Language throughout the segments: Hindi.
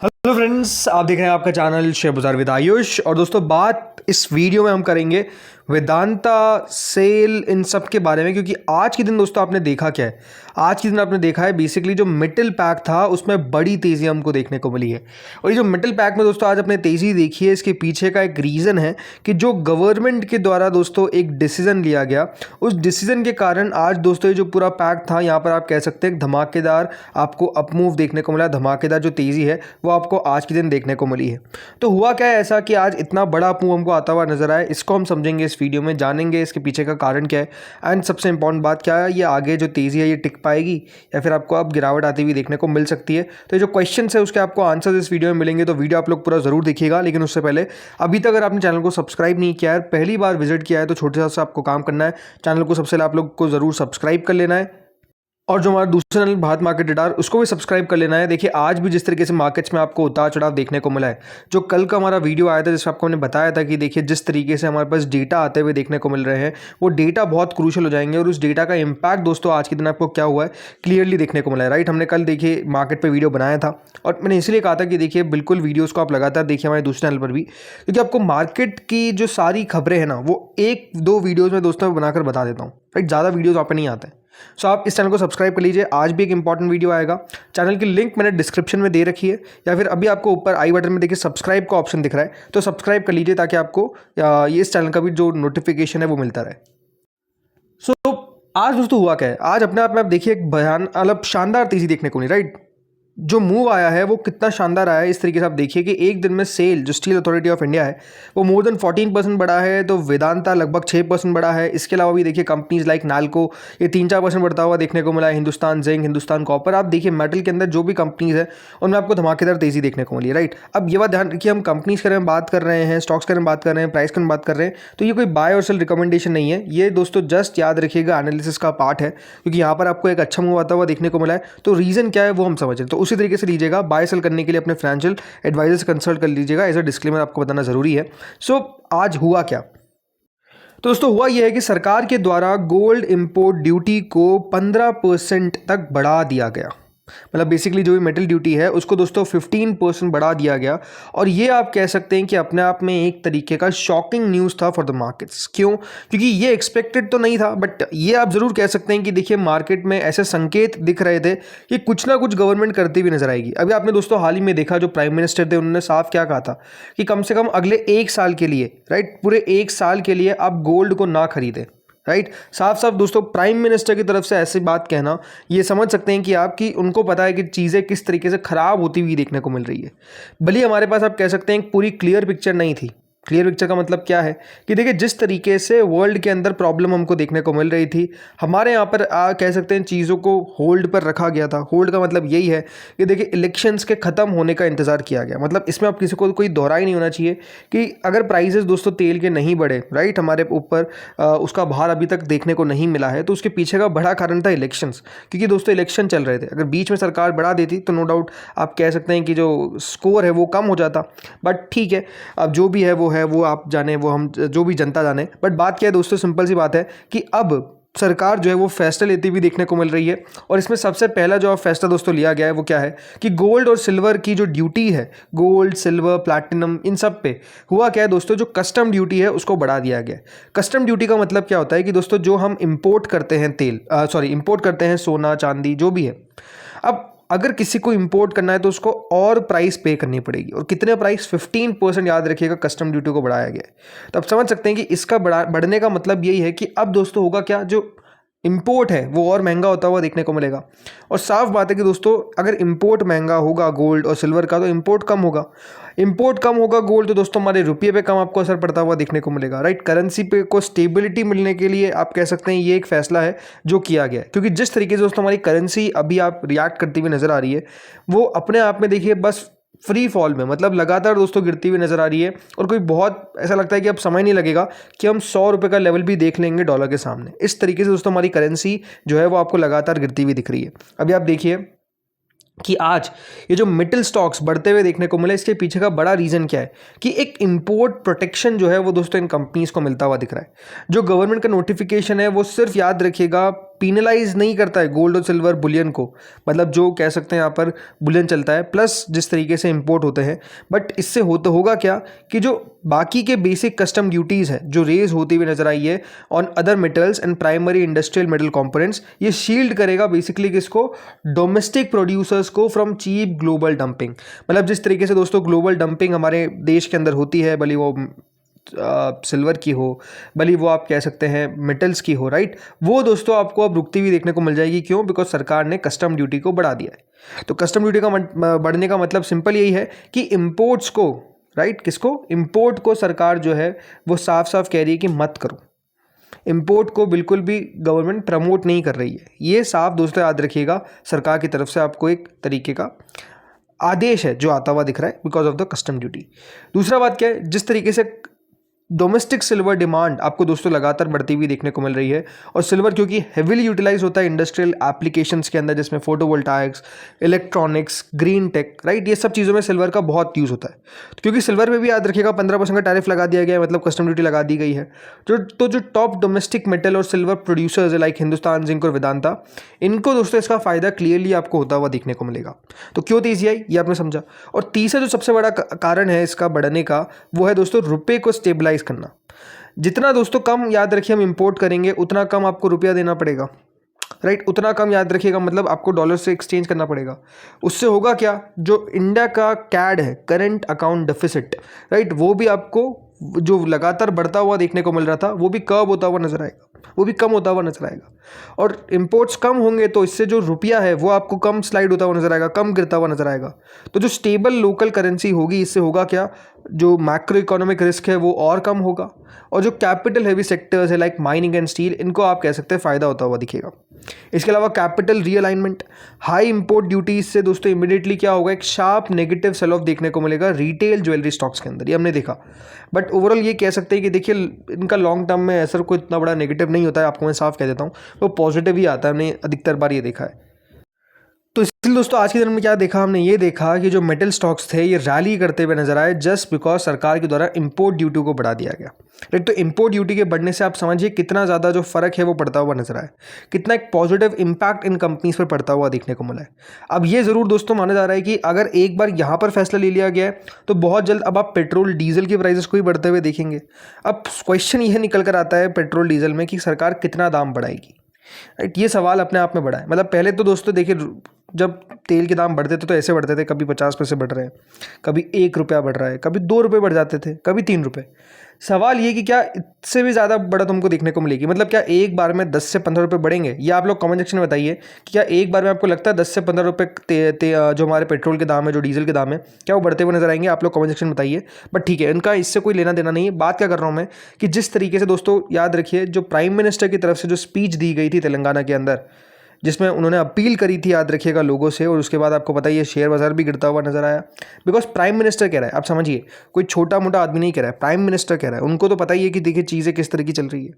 हेलो फ्रेंड्स, आप देख रहे हैं आपका चैनल शेयर बाजार विद आयुष। और दोस्तों, बात इस वीडियो में हम करेंगे वेदांता, सेल, इन सब के बारे में। क्योंकि आज के दिन दोस्तों आपने देखा क्या है, आज के दिन आपने देखा है बेसिकली जो मिडिल पैक था उसमें बड़ी तेज़ी हमको देखने को मिली है। और ये जो मिडिल पैक में दोस्तों आज अपने तेज़ी देखी है, इसके पीछे का एक रीज़न है कि जो गवर्नमेंट के द्वारा दोस्तों एक डिसीजन लिया गया, उस डिसीजन के कारण आज दोस्तों ये जो पूरा पैक था, यहाँ पर आप कह सकते हैं धमाकेदार आपको अपमूव देखने को मिला। धमाकेदार जो तेज़ी है वो आपको आज के दिन देखने को मिली है। तो हुआ क्या है ऐसा कि आज इतना बड़ा अपमूव हमको आता हुआ नजर आया, इसको हम समझेंगे इस वीडियो में, जानेंगे इसके पीछे का कारण क्या है एंड सबसे इंपॉर्टेंट बात क्या है, ये आगे जो तेज़ी है ये टिक पाएगी या फिर आपको अब गिरावट आती हुई देखने को मिल सकती है। तो ये जो क्वेश्चन है उसके आपको आंसर इस वीडियो में मिलेंगे, तो वीडियो आप लोग पूरा जरूर देखिएगा। लेकिन उससे पहले अभी तक अगर आपने चैनल को सब्सक्राइब नहीं किया है, पहली बार विजिट किया है, तो छोटे सा आपको काम करना है, चैनल को सबसे पहले आप लोग को जरूर सब्सक्राइब कर लेना है। और जो हमारा दूसरा चैनल भारत मार्केट रडार, उसको भी सब्सक्राइब कर लेना है। देखिए आज भी जिस तरीके से मार्केट्स में आपको उतार चढ़ाव देखने को मिला है, जो कल का हमारा वीडियो आया था जिसमें आपको हमने बताया था कि देखिए जिस तरीके से हमारे पास डेटा आते हुए देखने को मिल रहे हैं, वो डेटा बहुत क्रूशियल हो जाएंगे। और उस डेटा का इंपैक्ट दोस्तों आज के दिन आपको क्या हुआ है क्लियरली देखने को मिला है। राइट, हमने कल देखिए मार्केट पर वीडियो बनाया था और मैंने इसलिए कहा था कि देखिए बिल्कुल वीडियोज़ को आप लगातार देखिए हमारे दूसरे चैनल पर भी, क्योंकि आपको मार्केट की जो सारी खबरें हैं ना वो एक दो वीडियोज़ में दोस्तों बनाकर बता देता हूँ। राइट, ज़्यादा वीडियोज़ वहाँ पर नहीं आते हैं। सो आप इस चैनल को सब्सक्राइब कर लीजिए। आज भी एक इंपॉर्टेंट वीडियो आएगा, चैनल की लिंक मैंने डिस्क्रिप्शन में दे रखी है, या फिर अभी आपको ऊपर आई बटन में देखिए सब्सक्राइब का ऑप्शन दिख रहा है, तो सब्सक्राइब कर लीजिए ताकि आपको ये इस चैनल का भी जो नोटिफिकेशन है वो मिलता रहे। सो आज दोस्तों हुआ क्या है, आज अपने आप में आप देखिए एक बयान मतलब शानदार तेजी देखने को नहीं। राइट, जो मूव आया है वो कितना शानदार आया है, इस तरीके से आप देखिए कि एक दिन में सेल जो स्टील अथॉरिटी ऑफ इंडिया है वो मोर देन 14% बढ़ा है, तो वेदांता लगभग 6% बढ़ा है। इसके अलावा भी देखिए कंपनीज लाइक नाल्को ये 3-4% बढ़ता हुआ देखने को मिला है। हिंदुस्तान जिंक, हिंदुस्तान कॉपर, आप देखिए मेटल के अंदर जो भी कंपनीज है उनमें आपको धमाकेदार तेजी देखने को मिली है। राइट, अब ये बात ध्यान रखिए, हम कंपनीज के बारे में बात कर रहे हैं, स्टॉक्स के बारे में बात कर रहे हैं, प्राइस के बारे में बात कर रहे हैं, तो ये कोई बाय और सेल रिकमेंडेशन नहीं है। ये दोस्तों जस्ट याद रखिएगा एनालिसिस का पार्ट है, क्योंकि यहाँ पर आपको एक अच्छा मूव आता हुआ देखने को मिला है। तो रीजन क्या है वो हम समझ रहे हैं, तो उसी तरीके से लीजिएगा। बाय सेल करने के लिए अपने फाइनेंशियल एडवाइजर से कंसल्ट कर लीजिएगा, एज अ डिस्क्लेमर आपको बताना जरूरी है। सो आज हुआ क्या, तो दोस्तों हुआ यह है कि सरकार के द्वारा गोल्ड इंपोर्ट ड्यूटी को 15% तक बढ़ा दिया गया। मतलब बेसिकली जो भी मेटल ड्यूटी है उसको दोस्तों 15% बढ़ा दिया गया। और ये आप कह सकते हैं कि अपने आप में एक तरीके का शॉकिंग न्यूज़ था फॉर द मार्केट्स। क्यों? क्योंकि ये एक्सपेक्टेड तो नहीं था, बट ये आप ज़रूर कह सकते हैं कि देखिए मार्केट में ऐसे संकेत दिख रहे थे कि कुछ ना कुछ गवर्नमेंट करती हुई नजर आएगी। अभी आपने दोस्तों हाल ही में देखा, जो प्राइम मिनिस्टर थे उन्होंने साफ क्या कहा था कि कम से कम अगले 1 साल के लिए, राइट, पूरे 1 साल के लिए आप गोल्ड को ना खरीदें। राइट, साफ साफ दोस्तों प्राइम मिनिस्टर की तरफ से ऐसी बात कहना, ये समझ सकते हैं कि आपकी उनको पता है कि चीज़ें किस तरीके से खराब होती हुई देखने को मिल रही है। भले हमारे पास आप कह सकते हैं पूरी क्लियर पिक्चर नहीं थी। क्लियर पिक्चर का मतलब क्या है कि देखिए जिस तरीके से वर्ल्ड के अंदर प्रॉब्लम हमको देखने को मिल रही थी, हमारे यहाँ पर कह सकते हैं चीज़ों को होल्ड पर रखा गया था। होल्ड का मतलब यही है कि देखिए इलेक्शंस के ख़त्म होने का इंतज़ार किया गया। मतलब इसमें आप किसी को कोई दोहरा ही नहीं होना चाहिए कि अगर प्राइजेस दोस्तों तेल के नहीं बढ़े, राइट, हमारे ऊपर उसका भार अभी तक देखने को नहीं मिला है, तो उसके पीछे का बड़ा कारण था इलेक्शंस। क्योंकि दोस्तों इलेक्शन चल रहे थे, अगर बीच में सरकार बढ़ा देती तो नो डाउट आप कह सकते हैं कि जो स्कोर है वो कम हो जाता। बट ठीक है, अब जो भी है वो आप जाने, वो हम जो भी जनता जाने। बट बात क्या है दोस्तों, सिंपल सी बात है कि अब सरकार जो है वो फैसला लेती हुई देखने को मिल रही है। और इसमें सबसे पहला जो फैसला दोस्तों लिया गया है वो क्या है कि गोल्ड और सिल्वर की जो ड्यूटी है, गोल्ड, सिल्वर, प्लैटिनम, इन सब पे हुआ क्या है दोस्तों, जो कस्टम ड्यूटी है उसको बढ़ा दिया गया है। कस्टम ड्यूटी का मतलब क्या होता है कि दोस्तों जो हम इंपोर्ट करते हैं इंपोर्ट करते हैं सोना, चांदी, जो भी है, अब अगर किसी को इंपोर्ट करना है तो उसको और प्राइस पे करनी पड़ेगी। और कितने प्राइस? 15% याद रखिएगा, कस्टम ड्यूटी को बढ़ाया गया है। तो आप समझ सकते हैं कि इसका बढ़ने का मतलब यही है कि अब दोस्तों होगा क्या, जो इंपोर्ट है वो और महंगा होता हुआ देखने को मिलेगा। और साफ बात है कि दोस्तों अगर इंपोर्ट महंगा होगा गोल्ड और सिल्वर का, तो इंपोर्ट कम होगा। इंपोर्ट कम होगा गोल्ड, तो दोस्तों हमारे रुपये पे कम आपको असर पड़ता हुआ देखने को मिलेगा। राइट, करेंसी पे को स्टेबिलिटी मिलने के लिए आप कह सकते हैं ये एक फैसला है जो किया गया है। क्योंकि जिस तरीके से दोस्तों हमारी करेंसी अभी आप रिएक्ट करती हुई नजर आ रही है, वो अपने आप में देखिए बस फ्री फॉल में, मतलब लगातार दोस्तों गिरती हुई नजर आ रही है। और कोई बहुत ऐसा लगता है कि अब समय नहीं लगेगा कि हम 100 रुपये का लेवल भी देख लेंगे डॉलर के सामने। इस तरीके से दोस्तों हमारी करेंसी जो है वो आपको लगातार गिरती हुई दिख रही है। अभी आप देखिए कि आज ये जो मिडिल स्टॉक्स बढ़ते हुए देखने को मिले, इसके पीछे का बड़ा रीज़न क्या है कि एक इंपोर्ट प्रोटेक्शन जो है वो दोस्तों इन कंपनीज को मिलता हुआ दिख रहा है। जो गवर्नमेंट का नोटिफिकेशन है वो सिर्फ याद रखिएगा पीनलाइज नहीं करता है गोल्ड और सिल्वर बुलियन को, मतलब जो कह सकते हैं यहाँ पर बुलियन चलता है प्लस जिस तरीके से इंपोर्ट होते हैं। बट इससे होगा क्या कि जो बाकी के बेसिक कस्टम ड्यूटीज़ है जो रेज होती हुई नजर आई है on other metals and primary industrial metal components, ये शील्ड करेगा बेसिकली किसको, डोमेस्टिक प्रोड्यूसर्स को फ्रॉम चीप ग्लोबल डंपिंग। मतलब जिस तरीके से दोस्तों ग्लोबल डंपिंग हमारे देश के अंदर होती है, भले वो सिल्वर की हो, भले वो आप कह सकते हैं मेटल्स की हो, राइट, वो दोस्तों आपको अब रुकती हुई देखने को मिल जाएगी। क्यों? बिकॉज सरकार ने कस्टम ड्यूटी को बढ़ा दिया है। तो कस्टम ड्यूटी का बढ़ने का मतलब सिंपल यही है कि इंपोर्ट्स को, राइट, किसको, इंपोर्ट को सरकार जो है वो साफ साफ कह रही है कि मत करो। इंपोर्ट को बिल्कुल भी गवर्नमेंट प्रमोट नहीं कर रही है। ये साफ दोस्तों याद रखिएगा, सरकार की तरफ से आपको एक तरीके का आदेश है जो आता हुआ दिख रहा है because of the custom duty. दूसरा बात क्या है, जिस तरीके से डोमेस्टिक सिल्वर डिमांड आपको दोस्तों लगातार बढ़ती हुई देखने को मिल रही है, और सिल्वर क्योंकि हेविली यूटिलाइज होता है इंडस्ट्रियल एप्लीकेशंस के अंदर जिसमें फोटोवोल्टाइक्स, इलेक्ट्रॉनिक्स, ग्रीन टेक, राइट, ये सब चीज़ों में सिल्वर का बहुत यूज़ होता है। तो क्योंकि सिल्वर में भी याद रखिएगा 15% का टैरिफ लगा दिया गया है, मतलब कस्टम ड्यूटी लगा दी गई है। जो टॉप डोमेस्टिक मेटल और सिल्वर प्रोड्यूसर्स है लाइक हिंदुस्तान जिंक और वेदांता, इनको दोस्तों इसका फायदा क्लियरली आपको होता हुआ देखने को मिलेगा। तो क्यों तेजी आई ये आपने समझा। और तीसरा जो सबसे बड़ा कारण है इसका बढ़ने का, वो है दोस्तों रुपए को स्टेबलाइज करना। जितना दोस्तों कम याद रखिए हम इंपोर्ट करेंगे उतना कम आपको रुपया देना पड़ेगा, राइट, उतना कम याद रखिएगा, मतलब आपको डॉलर से एक्सचेंज करना पड़ेगा। उससे होगा क्या, जो इंडिया का कैड है, करंट अकाउंट डेफिसिट, राइट, वो भी आपको जो लगातार बढ़ता हुआ देखने को मिल रहा था वो भी कर्व होता हुआ नजर आएगा, वो भी कम होता हुआ नजर आएगा। और इंपोर्ट्स कम होंगे तो इससे जो रुपया है वो आपको कम स्लाइड होता हुआ नजर आएगा, कम गिरता हुआ नजर आएगा। तो जो स्टेबल लोकल करेंसी होगी, इससे होगा क्या, जो मैक्रो इकोनॉमिक रिस्क है वो और कम होगा, और जो कैपिटल हैवी सेक्टर्स है लाइक माइनिंग एंड स्टील, इनको आप कह सकते हैं फ़ायदा होता हुआ दिखेगा। इसके अलावा capital realignment, high import duties से दोस्तों इमीडिएटली क्या होगा, एक शार्प नेगेटिव सेल ऑफ देखने को मिलेगा रिटेल ज्वेलरी स्टॉक्स के अंदर, ये हमने देखा। बट ओवरऑल ये कह सकते हैं कि देखिए इनका लॉन्ग टर्म में असर कोई इतना बड़ा नेगेटिव नहीं होता है, आपको मैं साफ कह देता हूँ, वो पॉजिटिव ही आता है, हमने अधिकतर बार ये देखा है। तो इसलिए दोस्तों आज के दिन में क्या देखा, हमने ये देखा कि जो मेटल स्टॉक्स थे ये रैली करते हुए नजर आए जस्ट बिकॉज सरकार के द्वारा इंपोर्ट ड्यूटी को बढ़ा दिया गया, राइट। तो इंपोर्ट ड्यूटी के बढ़ने से आप समझिए कितना ज़्यादा जो फर्क है वो पड़ता हुआ नजर आए, कितना एक पॉजिटिव इंपैक्ट इन कंपनीज पर पड़ता हुआ देखने को मिला है। अब ये ज़रूर दोस्तों माना जा रहा है कि अगर एक बार यहाँ पर फैसला ले लिया गया है तो बहुत जल्द अब आप पेट्रोल डीजल के प्राइसेस को ही बढ़ते हुए देखेंगे। अब क्वेश्चन यह निकल कर आता है पेट्रोल डीजल में कि सरकार कितना दाम बढ़ाएगी, राइट। ये सवाल अपने आप में बड़ा है। मतलब पहले तो दोस्तों देखिए जब तेल के दाम बढ़ते थे तो ऐसे बढ़ते थे, कभी 50 पैसे बढ़ रहे हैं, कभी 1 रुपया बढ़ रहा है, कभी 2 रुपये बढ़ जाते थे, कभी 3 रुपये। सवाल ये कि क्या इससे भी ज़्यादा बड़ा तुमको देखने को मिलेगी, मतलब क्या एक बार में 10 से 15 रुपये बढ़ेंगे, या आप लोग कमेंट सेक्शन में बताइए कि क्या एक बार में आपको लगता है 10 से 15 रुपये जो हमारे पेट्रोल के दाम है, जो डीजल के दाम है, क्या वो बढ़ते हुए नजर आएंगे? आप लोग कमेंट सेक्शन में बताइए। बट ठीक है, इनका इससे कोई लेना देना नहीं है। बात क्या कर रहा हूँ मैं कि जिस तरीके से दोस्तों याद रखिए जो प्राइम मिनिस्टर की तरफ से जो स्पीच दी गई थी तेलंगाना के अंदर, जिसमें उन्होंने अपील करी थी याद रखिएगा लोगों से, और उसके बाद आपको पता ही है शेयर बाजार भी गिरता हुआ नजर आया बिकॉज प्राइम मिनिस्टर कह रहा है। आप समझिए कोई छोटा मोटा आदमी नहीं कह रहा है, प्राइम मिनिस्टर कह रहा है। उनको तो पता ही है कि देखिए चीज़ें किस तरह की चल रही है,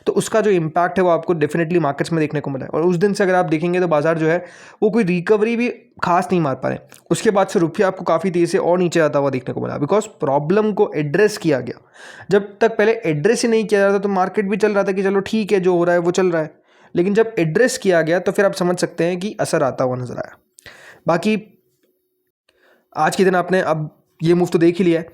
तो उसका जो इम्पैक्ट है वो आपको डेफिनेटली मार्केट्स में देखने को मिला है। और उस दिन से अगर आप देखेंगे तो बाजार जो है वो कोई रिकवरी भी खास नहीं मार पा रहे। उसके बाद से रुपया आपको काफ़ी तेज़ी से और नीचे आता हुआ देखने को मिला बिकॉज प्रॉब्लम को एड्रेस किया गया। जब तक पहले एड्रेस ही नहीं किया जाता तो मार्केट भी चल रहा था कि चलो ठीक है जो हो रहा है वो चल रहा है, लेकिन जब एड्रेस किया गया तो फिर आप समझ सकते हैं कि असर आता हुआ नजर आया। बाकी आज के दिन आपने अब ये मूव तो देख ही लिया है।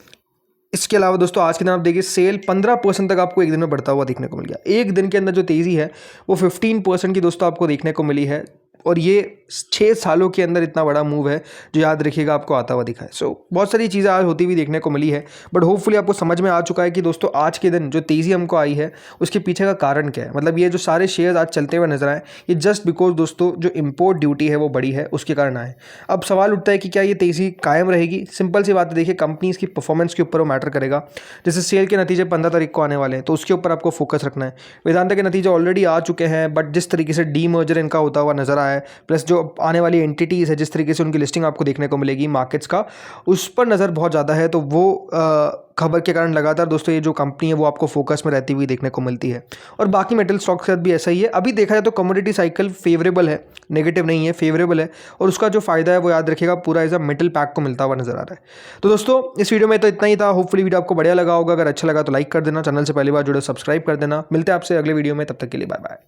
इसके अलावा दोस्तों आज के दिन आप देखिए सेल 15% तक आपको एक दिन में बढ़ता हुआ देखने को मिल गया। एक दिन के अंदर जो तेज़ी है वो 15% की दोस्तों आपको देखने को मिली है, और ये 6 सालों के अंदर इतना बड़ा मूव है जो याद रखिएगा आपको आता हुआ दिखा है। सो बहुत सारी चीज़ें आज होती हुई देखने को मिली है, बट होपफुली आपको समझ में आ चुका है कि दोस्तों आज के दिन जो तेज़ी हमको आई है उसके पीछे का कारण क्या है। मतलब ये जो सारे शेयर्स आज चलते हुए नजर आए ये जस्ट बिकॉज दोस्तों जो इंपोर्ट ड्यूटी है वो बड़ी है उसके कारण आए। अब सवाल उठता है कि क्या ये तेज़ी कायम रहेगी? सिंपल सी बात है, देखिए कंपनीज़ की परफॉर्मेंस के ऊपर वो मैटर करेगा। जैसे सेल के नतीजे 15 तारीख को आने वाले हैं तो उसके ऊपर आपको फोकस रखना है। वेदांता के नतीजे ऑलरेडी आ चुके हैं, बट जिस तरीके से डीमर्जर इनका होता हुआ नजर आया है, प्लस जो आने वाली एंटिटीज़ है जिस तरीके से उनकी लिस्टिंग आपको देखने को मिलेगी मार्केट्स का, उस पर नज़र बहुत ज़्यादा है। तो वो खबर के कारण लगातार दोस्तों ये जो कंपनी है वो आपको फोकस में रहती हुई देखने को मिलती है। और बाकी मेटल स्टॉक के साथ भी ऐसा ही है। अभी देखा जाए तो कमोडिटी साइकिल फेवरेबल है, नेगेटिव नहीं है, फेवरेबल है, और उसका जो फायदा है वो याद रखिएगा पूरा एज अ मेटल पैक को मिलता हुआ नजर आ रहा है। तो दोस्तों इस वीडियो में तो इतना ही था। होपफुली वीडियो आपको बढ़िया लगा होगा। अगर अच्छा लगा तो लाइक कर देना, चैनल से पहली बार जुड़े सब्सक्राइब कर देना। मिलते हैं आपसे अगले वीडियो में, तब तक के लिए बाय बाय।